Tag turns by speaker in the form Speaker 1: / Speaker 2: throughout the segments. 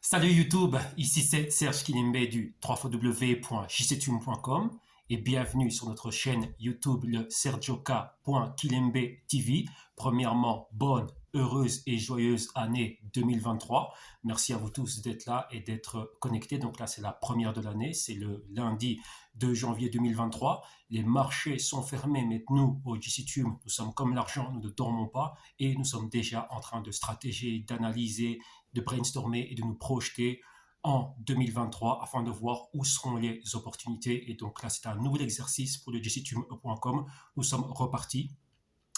Speaker 1: Salut YouTube, ici c'est Serge Kilimbe du www.jctune.com et bienvenue sur notre chaîne YouTube le sergioka.kilembe TV. Premièrement, bonne, heureuse et joyeuse année 2023. Merci à vous tous d'être là et d'être connectés. Donc là, c'est la première de l'année, c'est le lundi 2 janvier 2023. Les marchés sont fermés, mais nous, au GCTube, nous sommes comme l'argent, nous ne dormons pas et nous sommes déjà en train de stratégier, d'analyser, de brainstormer et de nous projeter en 2023 afin de voir où seront les opportunités. Et donc là, c'est un nouvel exercice pour le jctube.com. Nous sommes repartis.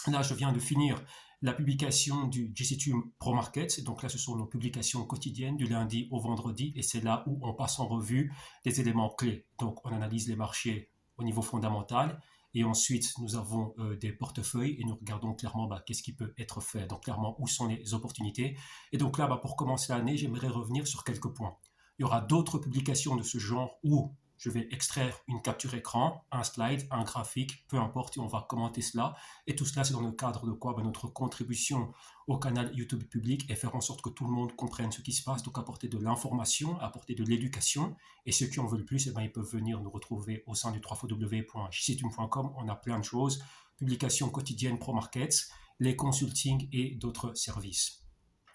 Speaker 1: Là, je viens de finir la publication du GCTube Pro Market. Donc là, ce sont nos publications quotidiennes du lundi au vendredi et c'est là où on passe en revue les éléments clés. Donc, on analyse les marchés au niveau fondamental et ensuite, nous avons des portefeuilles et nous regardons clairement qu'est-ce qui peut être fait. Donc, clairement, où sont les opportunités. Et donc là, pour commencer l'année, j'aimerais revenir sur quelques points. Il y aura d'autres publications de ce genre où je vais extraire une capture écran, un slide, un graphique, peu importe, et on va commenter cela. Et tout cela, c'est dans le cadre de quoi? Notre contribution au canal YouTube public et faire en sorte que tout le monde comprenne ce qui se passe, donc apporter de l'information, apporter de l'éducation. Et ceux qui en veulent plus, ils peuvent venir nous retrouver au sein du www.jctune.com. On a plein de choses, publications quotidiennes pro markets, les consultings et d'autres services.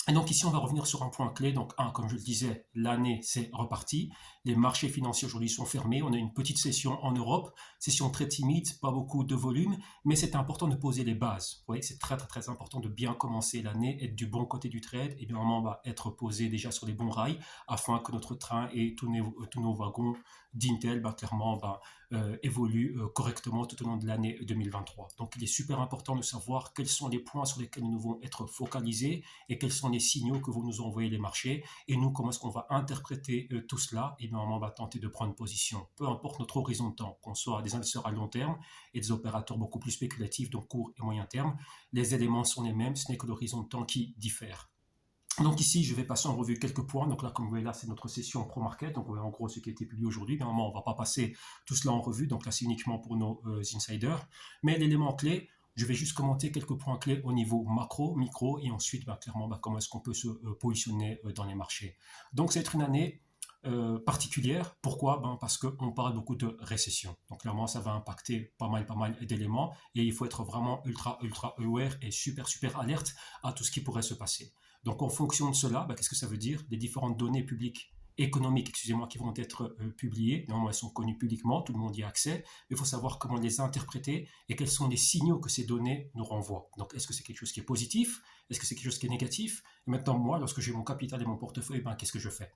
Speaker 1: Et donc ici, on va revenir sur un point clé. Donc, comme je le disais, l'année, c'est reparti. Les marchés financiers aujourd'hui sont fermés. On a une petite session en Europe, session très timide, pas beaucoup de volume, mais c'est important de poser les bases. Vous voyez, c'est très, très, très important de bien commencer l'année, être du bon côté du trade et bien vraiment être posé déjà sur les bons rails afin que notre train et tous nos wagons d'Intel, clairement, évoluent correctement tout au long de l'année 2023. Donc, il est super important de savoir quels sont les points sur lesquels nous devons être focalisés et quels sont les signaux que vont nous envoyer les marchés et nous, comment est-ce qu'on va interpréter tout cela et normalement on va tenter de prendre position. Peu importe notre horizon de temps, qu'on soit des investisseurs à long terme et des opérateurs beaucoup plus spéculatifs, donc court et moyen terme, les éléments sont les mêmes, ce n'est que l'horizon de temps qui diffère. Donc ici, je vais passer en revue quelques points. Donc là, comme vous voyez là, c'est notre session Pro Market. Donc vous voyez en gros ce qui a été publié aujourd'hui. Normalement, on ne va pas passer tout cela en revue. Donc là, c'est uniquement pour nos insiders. Mais l'élément clé, je vais juste commenter quelques points clés au niveau macro, micro, et ensuite, clairement, comment est-ce qu'on peut se positionner dans les marchés. Donc, c'est une année particulière. Pourquoi? Parce qu'on parle beaucoup de récession. Donc, clairement, ça va impacter pas mal d'éléments, et il faut être vraiment ultra aware et super alerte à tout ce qui pourrait se passer. Donc, en fonction de cela, qu'est-ce que ça veut dire? Les différentes données publiques économiques, excusez-moi, qui vont être publiées. Normalement, elles sont connues publiquement, tout le monde y a accès, mais il faut savoir comment les interpréter et quels sont les signaux que ces données nous renvoient. Donc, est-ce que c'est quelque chose qui est positif? Est-ce que c'est quelque chose qui est négatif? Et maintenant, moi, lorsque j'ai mon capital et mon portefeuille, qu'est-ce que je fais?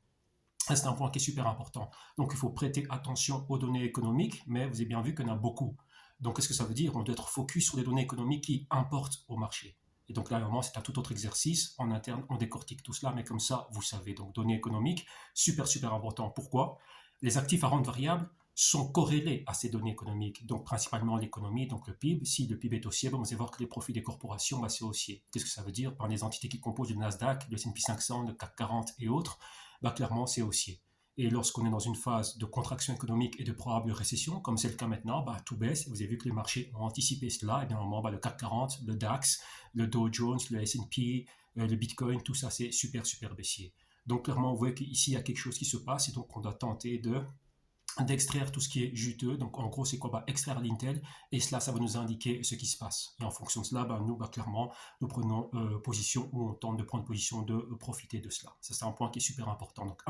Speaker 1: C'est un point qui est super important. Donc, il faut prêter attention aux données économiques, mais vous avez bien vu qu'il y en a beaucoup. Donc, qu'est-ce que ça veut dire? On doit être focus sur les données économiques qui importent au marché. Et donc là, vraiment, c'est un tout autre exercice. En interne, on décortique tout cela, mais comme ça, vous savez. Donc, données économiques, super important. Pourquoi? Les actifs à rente variable sont corrélés à ces données économiques. Donc, principalement l'économie, donc le PIB. Si le PIB est haussier, vous allez voir que les profits des corporations, c'est haussier. Qu'est-ce que ça veut dire? Par les entités qui composent le Nasdaq, le S&P 500, le CAC 40 et autres, clairement, c'est haussier. Et lorsqu'on est dans une phase de contraction économique et de probable récession, comme c'est le cas maintenant, tout baisse. Vous avez vu que les marchés ont anticipé cela. Et bien, normalement, le CAC 40, le DAX, le Dow Jones, le S&P, le Bitcoin, tout ça, c'est super baissier. Donc, clairement, vous voyez qu'ici, il y a quelque chose qui se passe et donc on doit tenter d'extraire tout ce qui est juteux. Donc, en gros, c'est quoi? Extraire l'Intel. Et cela, ça va nous indiquer ce qui se passe. Et en fonction de cela, nous, clairement, nous prenons position ou on tente de prendre position de profiter de cela. Ça, c'est un point qui est super important. Donc,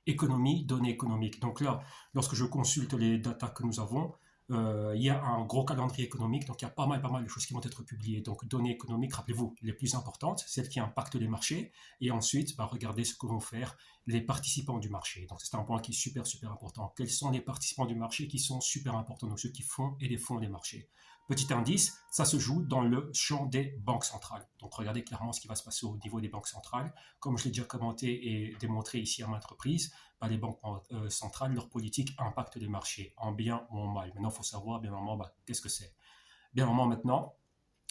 Speaker 1: économie, données économiques. Donc là, lorsque je consulte les datas que nous avons, il y a un gros calendrier économique, donc il y a pas mal de choses qui vont être publiées. Donc, données économiques, rappelez-vous, les plus importantes, celles qui impactent les marchés. Et ensuite, regardez ce que vont faire les participants du marché. Donc, c'est un point qui est super important. Quels sont les participants du marché qui sont super importants? Donc, ceux qui font et défendent les marchés. Petit indice, ça se joue dans le champ des banques centrales. Donc, regardez clairement ce qui va se passer au niveau des banques centrales. Comme je l'ai déjà commenté et démontré ici à maintes reprises, les banques centrales, leur politique impacte les marchés, en bien ou en mal. Maintenant, il faut savoir, bien évidemment, qu'est-ce que c'est. Bien évidemment, maintenant,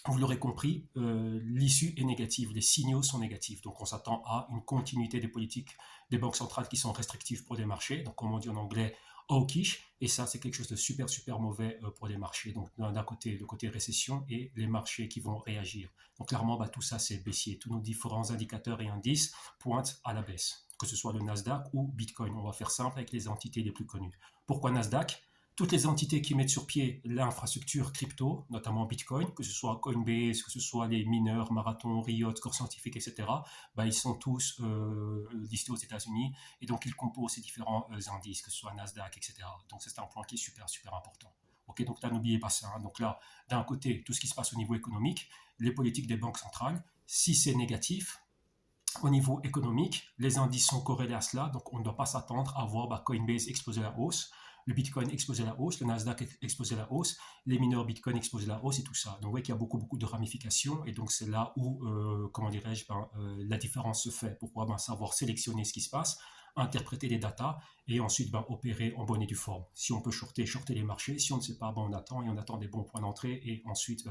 Speaker 1: vous l'aurez compris, l'issue est négative, les signaux sont négatifs. Donc, on s'attend à une continuité des politiques des banques centrales qui sont restrictives pour les marchés. Donc, comme on dit en anglais, hawkish, et ça, c'est quelque chose de super, super mauvais pour les marchés. Donc, d'un côté, le côté récession et les marchés qui vont réagir. Donc, clairement, tout ça, c'est baissier. Tous nos différents indicateurs et indices pointent à la baisse, que ce soit le Nasdaq ou Bitcoin. On va faire simple avec les entités les plus connues. Pourquoi Nasdaq? Toutes les entités qui mettent sur pied l'infrastructure crypto, notamment Bitcoin, que ce soit Coinbase, que ce soit les mineurs, Marathon, Riot, Core Scientific, etc., ils sont tous listés aux États-Unis et donc ils composent ces différents indices, que ce soit Nasdaq, etc. Donc c'est un point qui est super, super important. Ok, donc là, n'oubliez pas ça. Hein. Donc là, d'un côté, tout ce qui se passe au niveau économique, les politiques des banques centrales, si c'est négatif, au niveau économique, les indices sont corrélés à cela, donc on ne doit pas s'attendre à voir Coinbase exploser la hausse, le Bitcoin exploser la hausse, le Nasdaq exploser la hausse, les mineurs Bitcoin exploser la hausse et tout ça. Donc vous voyez qu'il y a beaucoup, beaucoup de ramifications et donc c'est là où, comment dirais-je, la différence se fait. Pourquoi savoir sélectionner ce qui se passe, interpréter les datas et ensuite opérer en bonne et due forme. Si on peut shorter les marchés. Si on ne sait pas, on attend et on attend des bons points d'entrée et ensuite,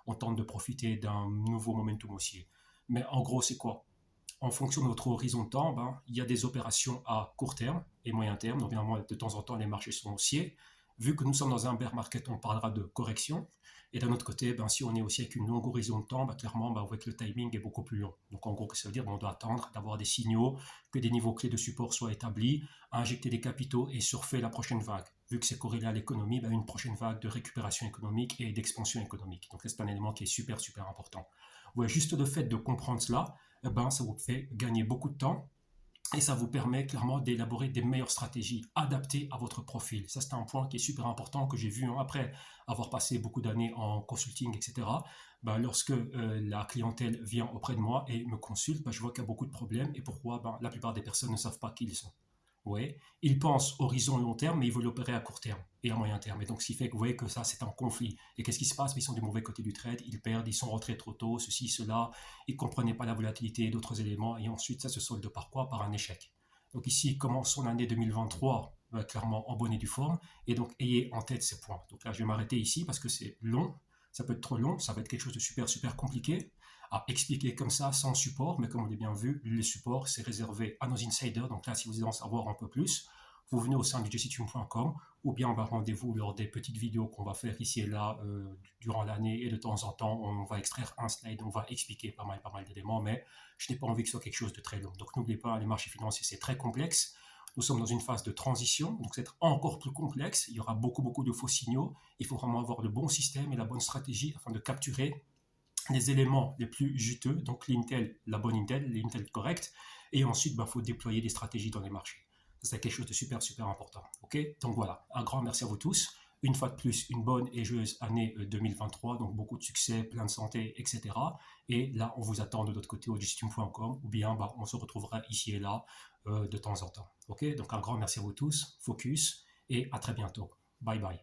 Speaker 1: on tente de profiter d'un nouveau momentum haussier. Mais en gros, c'est quoi? En fonction de notre horizon de temps, il y a des opérations à court terme et moyen terme. Donc, évidemment, de temps en temps, les marchés sont haussiers. Vu que nous sommes dans un bear market, on parlera de correction. Et d'un autre côté, si on est aussi avec une longue horizon de temps, clairement, on voit que le timing est beaucoup plus long. Donc, en gros, ça veut dire qu'on doit attendre d'avoir des signaux, que des niveaux clés de support soient établis, injecter des capitaux et surfer la prochaine vague. Vu que c'est corrélé à l'économie, une prochaine vague de récupération économique et d'expansion économique. Donc, c'est un élément qui est super, super important. Ouais, juste le fait de comprendre cela, ça vous fait gagner beaucoup de temps et ça vous permet clairement d'élaborer des meilleures stratégies adaptées à votre profil. Ça, c'est un point qui est super important que j'ai vu après avoir passé beaucoup d'années en consulting, etc. Lorsque la clientèle vient auprès de moi et me consulte, je vois qu'il y a beaucoup de problèmes et pourquoi la plupart des personnes ne savent pas qui ils sont. Ouais. Ils pensent horizon long terme, mais ils veulent opérer à court terme et à moyen terme. Et donc, ce qui fait que vous voyez que ça, c'est un conflit. Et qu'est-ce qui se passe? Ils sont du mauvais côté du trade, ils perdent, ils sont rentrés trop tôt, ceci, cela, ils ne comprenaient pas la volatilité et d'autres éléments. Et ensuite, ça se solde par quoi? Par un échec. Donc ici, commençons l'année 2023 clairement en bonne et due forme. Et donc, ayez en tête ces points. Donc là, je vais m'arrêter ici parce que c'est long. Ça peut être trop long, ça va être quelque chose de super, super compliqué à expliquer comme ça sans support, mais comme vous l'avez bien vu, les supports, c'est réservé à nos insiders. Donc là, si vous voulez en savoir un peu plus, vous venez au sein du jessitune.com ou bien rendez-vous lors des petites vidéos qu'on va faire ici et là durant l'année et de temps en temps, on va extraire un slide, on va expliquer pas mal d'éléments, mais je n'ai pas envie que ce soit quelque chose de très long. Donc n'oubliez pas, les marchés financiers, c'est très complexe. Nous sommes dans une phase de transition, donc c'est encore plus complexe. Il y aura beaucoup de faux signaux. Il faut vraiment avoir le bon système et la bonne stratégie afin de capturer les éléments les plus juteux, donc l'intel, la bonne intel, l'intel correcte, et ensuite, faut déployer des stratégies dans les marchés. C'est quelque chose de super, super important. Ok. Donc voilà, un grand merci à vous tous. Une fois de plus, une bonne et joyeuse année 2023, donc beaucoup de succès, plein de santé, etc. Et là, on vous attend de l'autre côté au justum.com, ou bien on se retrouvera ici et là de temps en temps. Ok. Donc un grand merci à vous tous, focus, et à très bientôt. Bye bye.